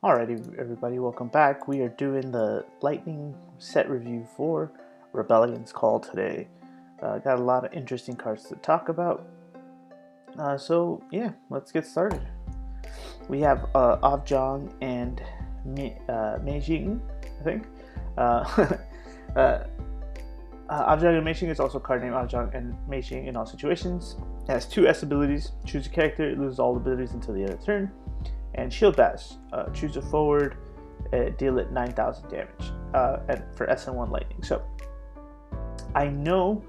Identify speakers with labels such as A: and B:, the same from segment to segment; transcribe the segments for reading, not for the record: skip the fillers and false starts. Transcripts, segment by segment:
A: Alrighty, everybody, welcome back. We are doing the Lightning set review for Rebellion's Call today. Got a lot of interesting cards to talk about. So yeah, let's get started. We have Avjong and Meijing, I think. Avjong and Meijing is also card name Avjong and Meijing in all situations. It has 2 S abilities. Choose a character, it loses all abilities until the end of the turn. And Shield Bash, choose a forward, deal it 9,000 damage and for SN1 Lightning. So I know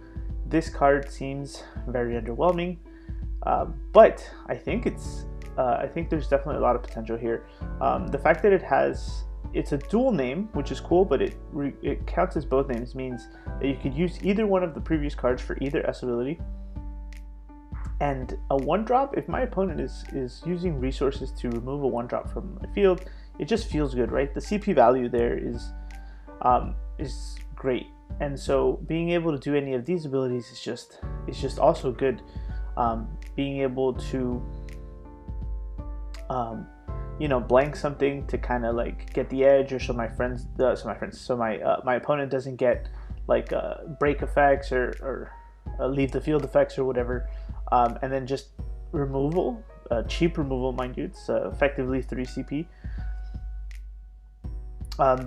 A: this card seems very underwhelming, but I think there's definitely a lot of potential here. The fact that it's a dual name, which is cool, but it counts as both names, means that you could use either one of the previous cards for either S ability. And a 1-drop, if my opponent is using resources to remove a 1-drop from my field, it just feels good, right? The CP value there is great, and so being able to do any of these abilities is just also good. Being able to blank something to kind of like get the edge, or so my opponent doesn't get like break effects or leave the field effects or whatever. And then just removal, cheap removal, mind you, it's effectively 3 CP.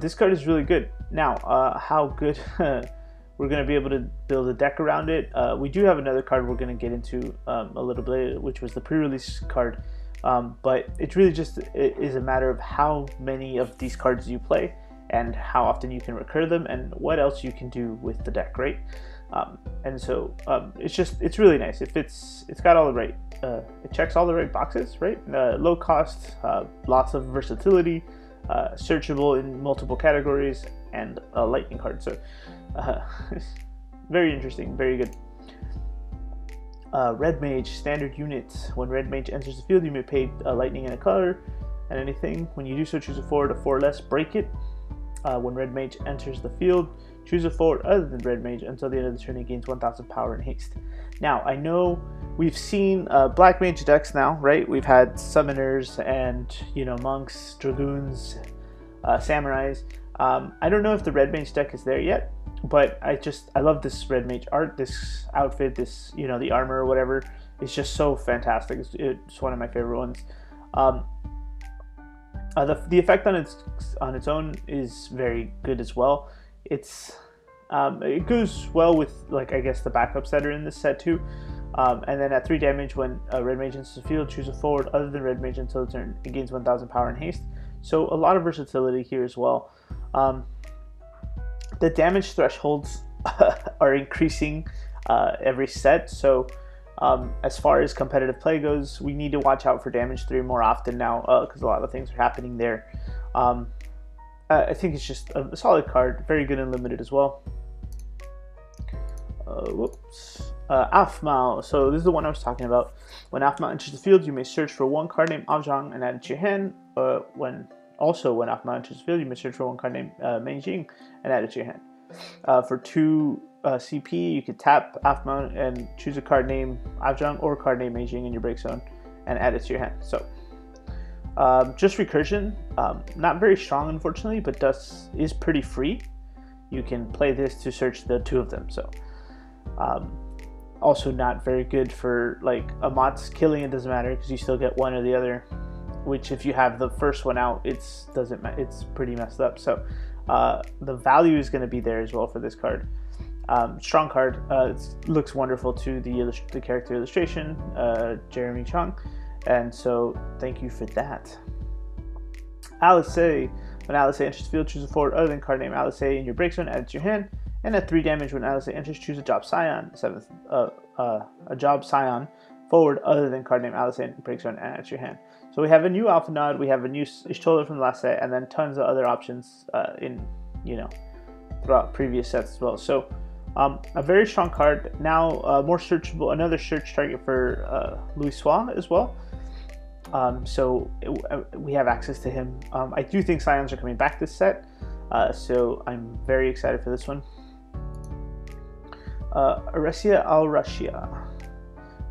A: This card is really good. Now, how good we're going to be able to build a deck around it. We do have another card we're going to get into a little bit, which was the pre-release card. But it really just is a matter of how many of these cards you play and how often you can recur them and what else you can do with the deck, right? And so it's really nice. It's got all the right, it checks all the right boxes, right? Low cost, lots of versatility, searchable in multiple categories, and a lightning card. So very interesting, very good. Red Mage standard units. When Red Mage enters the field, you may pay lightning in a color and anything. When you do so, choose a forward of 4 or less, break it. When Red Mage enters the field, choose a forward other than Red Mage until the end of the turn. It gains 1,000 power and haste. Now, I know we've seen Black Mage decks now, right? We've had summoners and monks, dragoons, samurais. I don't know if the Red Mage deck is there yet, but I love this Red Mage art, this outfit, this the armor or whatever. It's just so fantastic. It's one of my favorite ones. The effect on its own is very good as well. It goes well with, like, I guess the backups that are in this set too. And then at 3 damage, when Red Mage enters the field, choose a forward other than Red Mage until the turn. It gains 1,000 power and haste. So a lot of versatility here as well. The damage thresholds are increasing every set. So as far as competitive play goes, we need to watch out for damage 3 more often now, because a lot of things are happening there. I think it's just a solid card, very good and limited as well. Afmao. So this is the one I was talking about. When Afmao enters the field, you may search for 1 card named Avjong and add it to your hand. When Afmao enters the field, you may search for 1 card named Meijing and add it to your hand. For 2 CP, you could tap Afmao and choose a card named Avjong or card named Meijing in your break zone and add it to your hand. So just recursion, not very strong unfortunately, but is pretty free. You can play this to search the 2 of them. So also not very good for like Amat's killing. It doesn't matter because you still get one or the other, which if you have the first one out, it's pretty messed up. So the value is going to be there as well for this card. Strong card. It looks wonderful to the character illustration, Jeremy Chung, and so thank you for that. Alice. When Alice enters the field, choose a forward other than card name Alice in your break zone, add it to your hand. And at 3 damage, when Alice enters, choose a Job Scion, a Job Scion forward other than card name Alice in break zone, and add it to your hand. So we have a new Alpha Nod, we have a new Ishtola from the last set, and then tons of other options throughout previous sets as well. So a very strong card. Now more searchable, another search target for Louis Soir as well. We have access to him. I do think Scions are coming back this set, so I'm very excited for this one. Aresia Al-Rashia.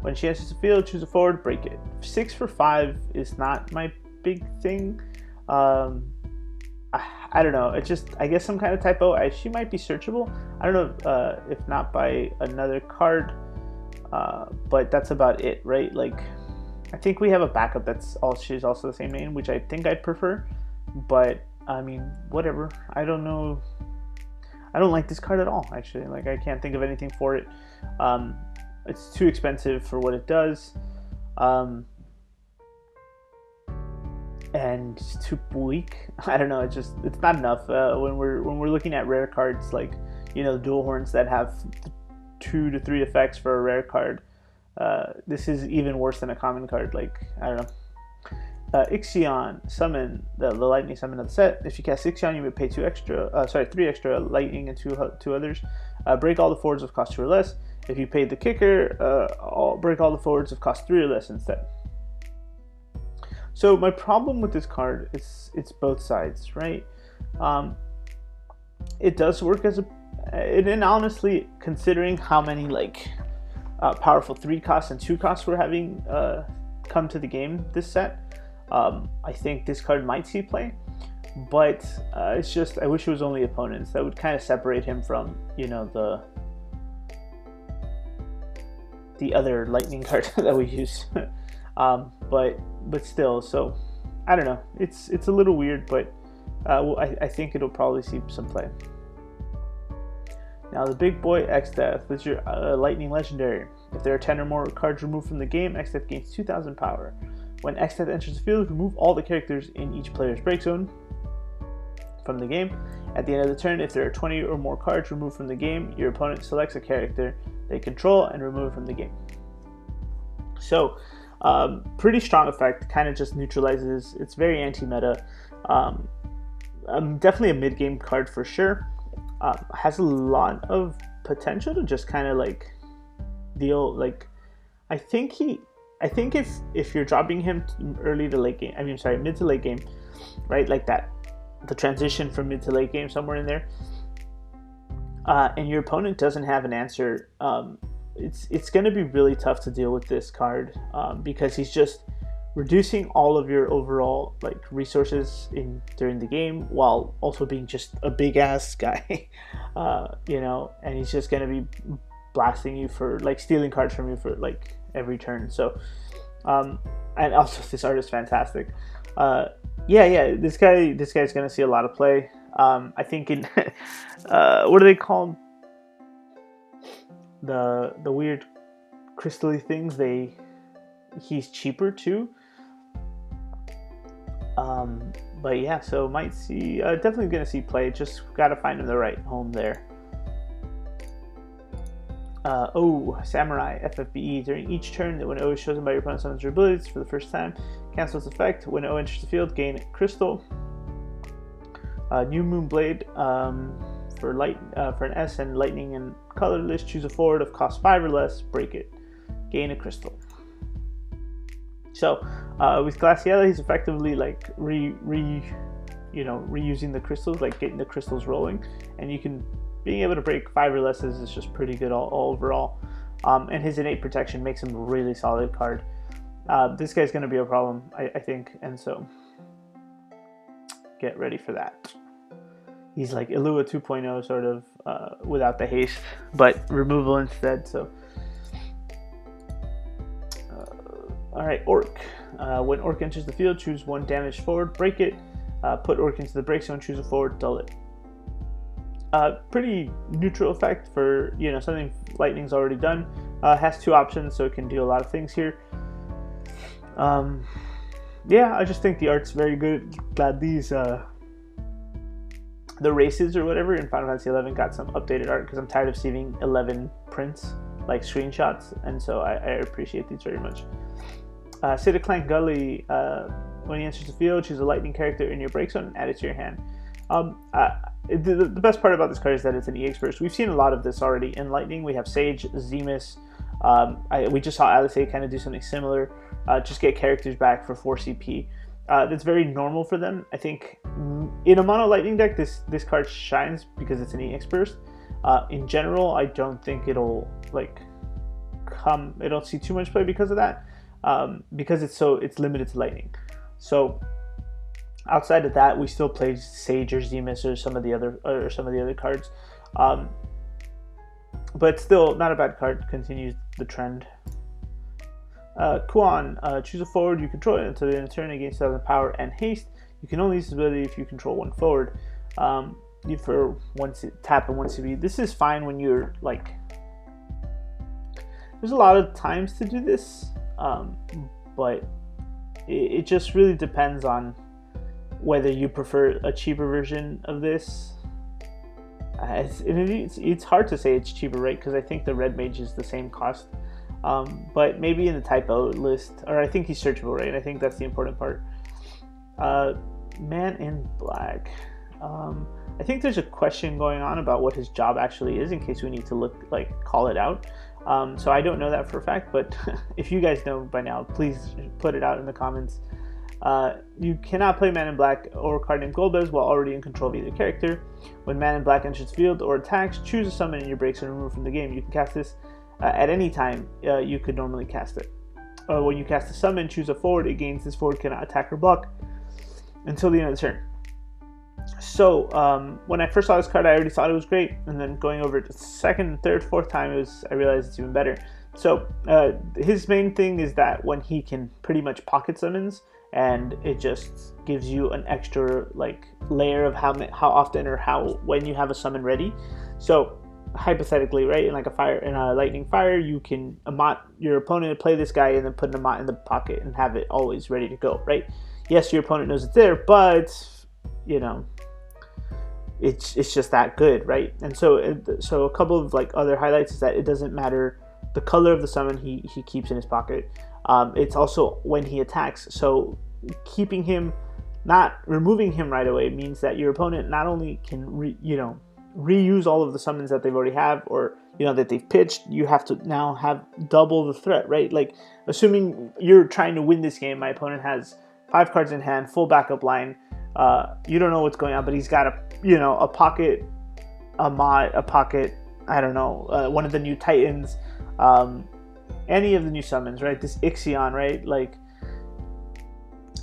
A: When she enters the field, choose a forward, break it. 6 for 5 is not my big thing. I don't know. It's just, I guess, some kind of typo. She might be searchable. I don't know if not by another card, but that's about it, right? Like, I think we have a backup she's also the same name, which I think I'd prefer. But I mean, whatever. I don't know. I don't like this card at all, actually. Like, I can't think of anything for it. It's too expensive for what it does. And it's too weak. I don't know. It's not enough. When we're looking at rare cards, like, the dual horns that have 2 to 3 effects for a rare card, this is even worse than a common card. Like, I don't know. Ixion, summon the lightning summon of the set. If you cast Ixion, you may pay 3 extra lightning and two others. Break all the forwards of cost 2 or less. If you paid the kicker, break all the forwards of cost 3 or less instead. So my problem with this card is it's both sides, right? It does work as and honestly, considering how many powerful 3 costs and 2 costs we're having come to the game this set, I think this card might see play. But it's just, I wish it was only opponents. That would kind of separate him from the other lightning card that we use. But still, so I don't know. It's a little weird, but I think it'll probably see some play. Now the big boy X-Death is your lightning legendary. If there are 10 or more cards removed from the game, X-Death gains 2,000 power. When X-Death enters the field, remove all the characters in each player's break zone from the game. At the end of the turn, if there are 20 or more cards removed from the game, your opponent selects a character they control and remove it from the game. So, pretty strong effect, kind of just neutralizes. It's very anti-meta. Definitely a mid-game card for sure. Has a lot of potential to just kind of deal. I think if you're dropping him mid to late game, right, like that, the transition from mid to late game, somewhere in there, and your opponent doesn't have an answer, it's going to be really tough to deal with this card, because he's just reducing all of your overall resources during the game, while also being just a big ass guy, and he's just going to be blasting you for stealing cards from you for every turn. So and also this art is fantastic. This guy's gonna see a lot of play. I think in what do they call the weird crystally things? He's cheaper too. But yeah, so might see, definitely gonna see play. Just gotta find him the right home there. Samurai, FFBE. During each turn, when O is chosen by your opponent summons your abilities for the first time, cancel its effect. When O enters the field, gain crystal. New Moon Blade, for an S and lightning and colorless, choose a forward of cost 5 or less, break it, gain a crystal. So with Glaciella, he's effectively reusing the crystals, getting the crystals rolling, and being able to break 5 or less is just pretty good all overall. And his innate protection makes him a really solid card. This guy's going to be a problem, I think, and so get ready for that. He's like Ilua 2.0 sort of, without the haste, but removal instead. So, all right, Orc. When Orc enters the field, choose 1 damaged forward, break it. Put Orc into the break zone, choose a forward, dull it. Pretty neutral effect for something Lightning's already done. Has 2 options, so it can do a lot of things here. I just think the art's very good. Glad these the races or whatever in Final Fantasy 11 got some updated art, because I'm tired of seeing 11 prints screenshots, and so I appreciate these very much. City Clank Gully. When he enters the field, choose a lightning character in your break zone and add it to your hand. The best part about this card is that it's an EX burst. We've seen a lot of this already in Lightning. We have Sage, Zemus. We just saw Alice kind of do something similar. Just get characters back for 4 CP. That's very normal for them. I think in a mono Lightning deck, this card shines because it's an EX burst. In general, I don't think it'll it'll see too much play because of that. Because it's limited to Lightning. So Outside of that, we still play Sage or Zemus or some of the other cards, but still not a bad card. Continues the trend. Kuan, choose a forward you control it until the end of turn against 2,000 power and haste. You can only use this ability if you control one forward. You for one tap and one CB. This is fine when you're like. There's a lot of times to do this, but it just really depends on whether you prefer a cheaper version of this. It's hard to say it's cheaper, right? Because I think the red mage is the same cost, but maybe in the typo list, or I think he's searchable, right? I think that's the important part. Man in Black. I think there's a question going on about what his job actually is, in case we need to call it out. So I don't know that for a fact, but if you guys know by now, please put it out in the comments. You cannot play Man in Black or a card named Golbez while already in control of either character. When Man in Black enters the field or attacks, choose a summon in your breaks and remove from the game. You can cast this at any time you could normally cast it. When you cast a summon, choose a forward. It gains this forward cannot attack or block until the end of the turn. So when I first saw this card, I already thought it was great, and then going over it the second, third, fourth time, I realized it's even better. So his main thing is that when he can pretty much pocket summons, and it just gives you an extra layer of how often or when you have a summon ready. So hypothetically, right, in a lightning fire, you can Amat your opponent to play this guy and then put an Amat in the pocket and have it always ready to go, right? Yes, your opponent knows it's there, but it's just that good, right? And so a couple of other highlights is that it doesn't matter the color of the summon he keeps in his pocket. It's also when he attacks. So keeping him, not removing him right away, means that your opponent not only can reuse all of the summons that they've already have, or that they've pitched. You have to now have double the threat, right? Like, assuming you're trying to win this game, my opponent has 5 cards in hand, full backup line. You don't know what's going on, but he's got a pocket, a pocket, I don't know, one of the new Titans, any of the new summons, right? This Ixion, right? Like,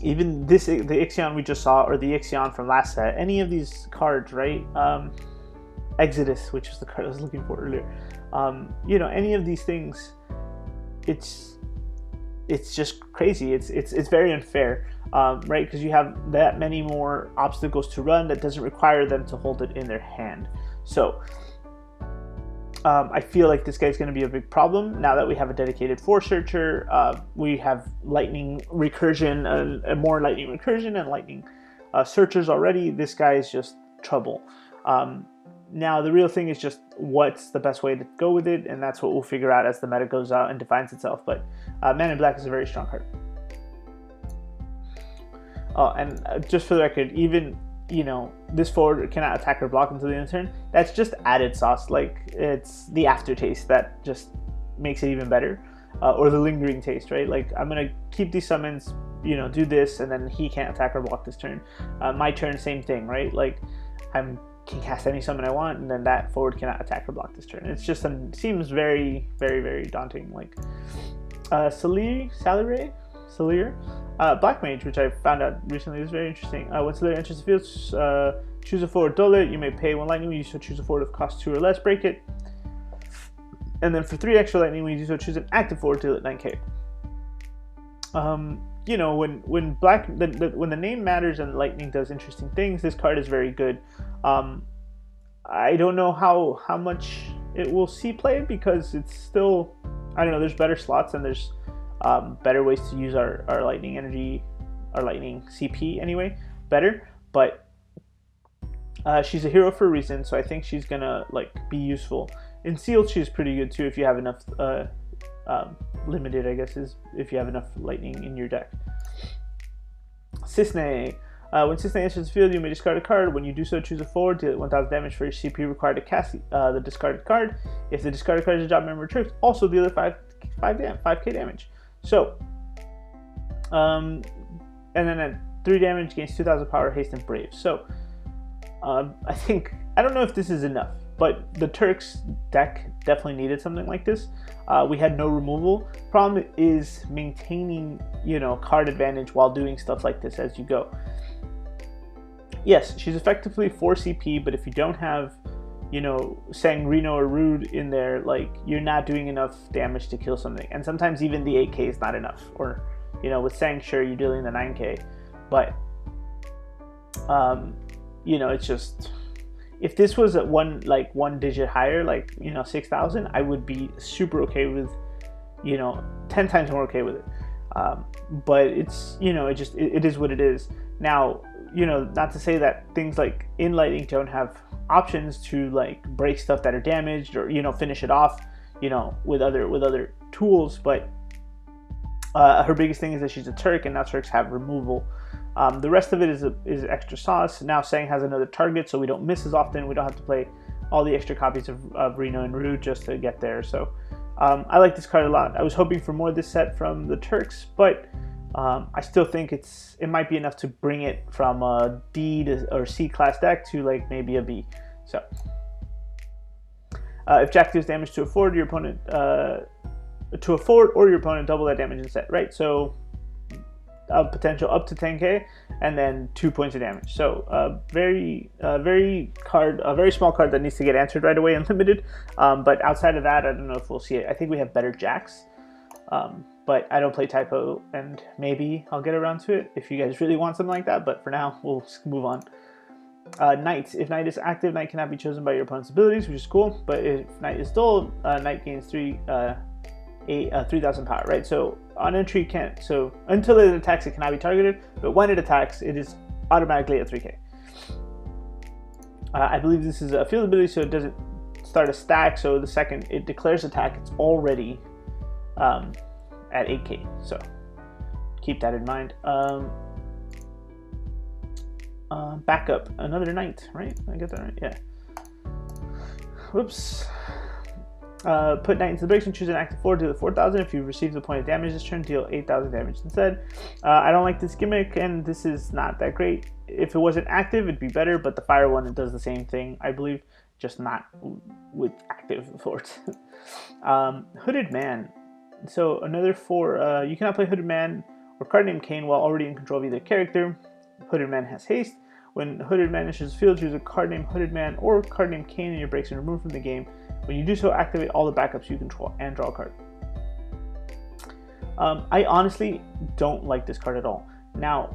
A: even the Ixion we just saw, or the Ixion from last set, any of these cards, right? Exodus, which is the card I was looking for earlier. Any of these things, it's just crazy. It's very unfair, right? Because you have that many more obstacles to run that doesn't require them to hold it in their hand. So I feel like this guy's going to be a big problem now that we have a dedicated 4-searcher. We have lightning recursion, and more lightning recursion and lightning searchers already. This guy is just trouble. Now the real thing is just what's the best way to go with it, and that's what we'll figure out as the meta goes out and defines itself. But Man in Black is a very strong card. And just for the record, even this forward cannot attack or block until the end of the turn. That's just added sauce. Like, it's the aftertaste that just makes it even better, or the lingering taste, right? Like, I'm gonna keep these summons, do this, and then he can't attack or block this turn. My turn, same thing, right? Like, I can cast any summon I want, and then that forward cannot attack or block this turn. It's just seems very, very, very daunting. Like, Salir, Black Mage, which I found out recently, is very interesting. When Salir enters the field, choose a forward dole it. You may pay 1 lightning when you so choose a forward of cost 2 or less, break it. And then for 3 extra lightning when you do so, choose an active forward deal at 9k. When the name matters and lightning does interesting things, this card is very good. I don't know how much it will see play, because it's still, I don't know, there's better slots and there's better ways to use our lightning energy, our lightning CP anyway, better. But she's a hero for a reason, so I think she's gonna be useful. In sealed, she's pretty good too if you have enough. Limited, I guess, is if you have enough lightning in your deck. Cisne. When Cisne enters the field, you may discard a card. When you do so, choose a forward, deal 1000 damage for each CP required to cast the discarded card. If the discarded card is a job member trick, also deal it 5k damage. So, and then at 3 damage, gains 2000 power, haste, and brave. So, I don't know if this is enough, but the Turks deck definitely needed something like this. We had no removal. Problem is maintaining, card advantage while doing stuff like this as you go. Yes, she's effectively 4 CP, but if you don't have, you know, Sang, Reno, or Rude in there, like, you're not doing enough damage to kill something. And sometimes even the 8k is not enough. Or, you know, with Sang, sure, you're dealing the 9k. But, you know, it's just, if this was at one digit higher, like, you know, 6,000, I would be super okay with, you know, 10 times more okay with it. But it's, you know, it is what it is. Now, you know, not to say that things like Enlightening don't have options to like break stuff that are damaged, or, you know, finish it off, you know, with other tools, but her biggest thing is that she's a Turk, and now Turks have removal. The rest of it is extra sauce. Now Sang has another target, so we don't miss as often. We don't have to play all the extra copies of Reno and Rude just to get there. So I like this card a lot. I was hoping for more this set from the Turks, but I still think it might be enough to bring it from a D or C class deck to like maybe a B. So if Jack deals damage to a forward, your opponent or your opponent double that damage instead, right? So potential up to 10k, and then 2 points of damage. So very small card that needs to get answered right away and limited. But outside of that, I don't know if we'll see it. I think we have better Jacks. But I don't play Typo, and maybe I'll get around to it if you guys really want something like that. But for now, we'll move on. Knight. If Knight is active, Knight cannot be chosen by your opponent's abilities, which is cool. But if Knight is dull, Knight gains 3,000 power, right? So on entry, can't. So until it attacks, it cannot be targeted. But when it attacks, it is automatically at 3k. I believe this is a field ability, so it doesn't start a stack. So the second it declares attack, it's already at 8k, so keep that in mind. Backup, another Knight, right? I get that right? Yeah. Whoops. Put Knight into the breaks and choose an active forward to the 4,000. If you receive the point of damage this turn, deal 8,000 damage instead. I don't like this gimmick, and this is not that great. If it wasn't active, it'd be better, but the fire one, it does the same thing, I believe, just not with active forwards. Hooded Man. So another 4, you cannot play Hooded Man or card named Kane while already in control of either character. Hooded Man has haste. When Hooded Man enters the field, choose a card named Hooded Man or card named Kane in your breaks and remove from the game. When you do so, activate all the backups you control and draw a card. I honestly don't like this card at all. Now,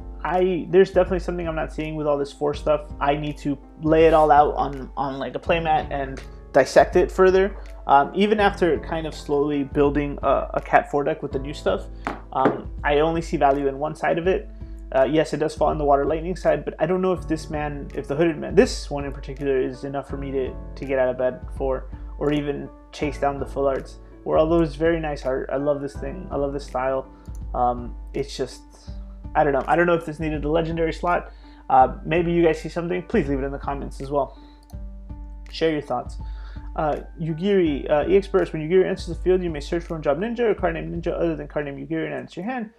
A: there's definitely something I'm not seeing with all this 4 stuff. I need to lay it all out on like a playmat and dissect it further. Even after kind of slowly building a Cat 4 deck with the new stuff, I only see value in one side of it. Yes, it does fall in the Water Lightning side, but I don't know if if the Hooded Man, this one in particular, is enough for me to get out of bed for, or even chase down the full arts. Where although it's very nice art, I love this thing, I love this style. It's just, I don't know. I don't know if this needed a legendary slot. Maybe you guys see something. Please leave it in the comments as well. Share your thoughts. Yugiri, EX Burst. When Yugiri enters the field, you may search for a Job Ninja or card named Ninja other than card named Yugiri and add it to your hand.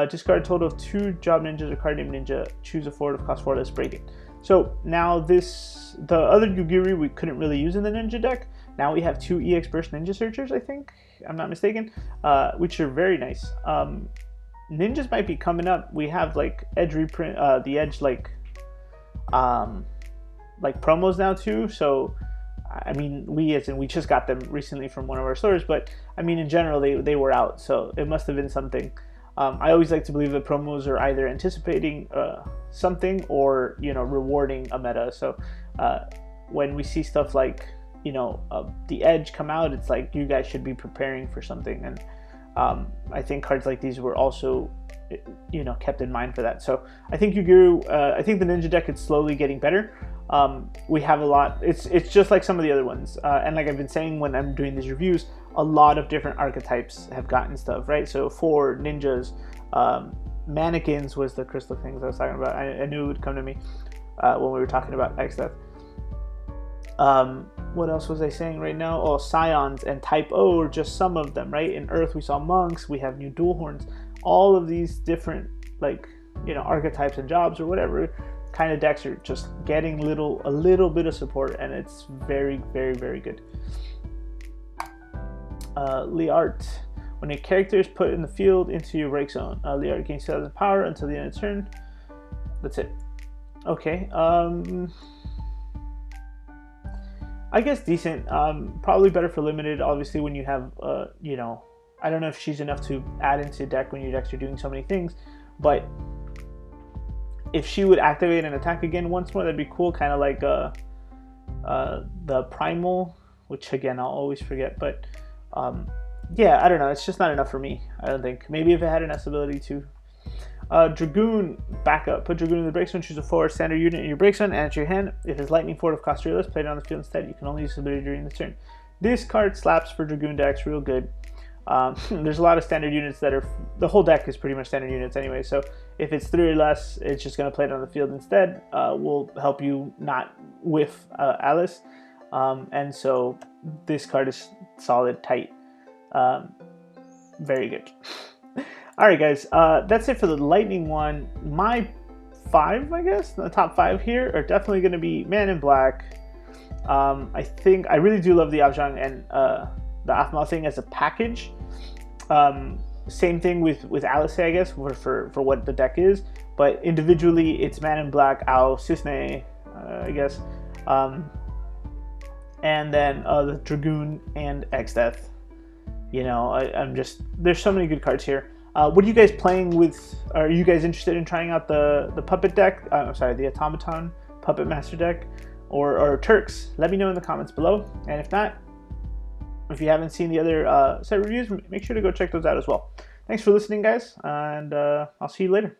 A: Discard a total of 2 Job Ninjas or card named Ninja. Choose a forward of cost 4, let's break it. So now the other Yugiri we couldn't really use in the Ninja deck. Now we have 2 EX Burst Ninja Searchers, I think, I'm not mistaken, which are very nice. Ninjas might be coming up. We have like Edge reprint, the Edge like promos now too. So I mean, we just got them recently from one of our stores, but I mean in general they were out, so it must have been something. I always like to believe that promos are either anticipating something or, you know, rewarding a meta. So when we see stuff like, you know, the Edge come out, it's like you guys should be preparing for something. And I think cards like these were also, you know, kept in mind for that. So I think Yugiri, I think the Ninja deck is slowly getting better. We have a lot. It's just like some of the other ones. And like I've been saying when I'm doing these reviews, a lot of different archetypes have gotten stuff, right? So for ninjas, mannequins was the crystal things I was talking about. I knew it would come to me when we were talking about X stuff. What else was I saying right now? Oh, Scions and Type O are just some of them, right? In Earth, we saw monks, we have new dual horns, all of these different, like, you know, archetypes and jobs or whatever kind of decks are just getting a little bit of support, and it's very, very, very good. Liart. When a character is put in the field into your break zone, Liart gains 2,000 power until the end of the turn. That's it. Okay. I guess decent. Probably better for limited. Obviously, when you have, you know, I don't know if she's enough to add into deck when your decks are doing so many things, but if she would activate and attack again once more, that'd be cool. Kind of like the primal, which again I'll always forget. But yeah, I don't know. It's just not enough for me. I don't think. Maybe if it had an S ability too. Dragoon backup. Put Dragoon in the break zone. Choose a 4 standard unit in your break zone. Add it to your hand. If it's lightning forward of cost less, play it on the field instead. You can only use this ability during the turn. This card slaps for Dragoon decks real good. There's a lot of standard units that are, the whole deck is pretty much standard units anyway, so if it's 3 or less, it's just going to play it on the field instead. Will help you not whiff Alice, and so this card is solid, tight, very good. Alright guys, that's it for the lightning one. My 5, I guess, the top 5 here are definitely going to be Man in Black. I think I really do love the Abzang and the Aphmau thing as a package. Same thing with Alice, I guess, for what the deck is. But individually, it's Man in Black, Ao, Cisne, I guess. And then the Dragoon and X-Death. You know, I'm just, there's so many good cards here. What are you guys playing with? Are you guys interested in trying out the Puppet deck? I'm sorry, the Automaton Puppet Master deck? Or Turks? Let me know in the comments below. And if not, if you haven't seen the other set reviews, make sure to go check those out as well. Thanks for listening, guys, and I'll see you later.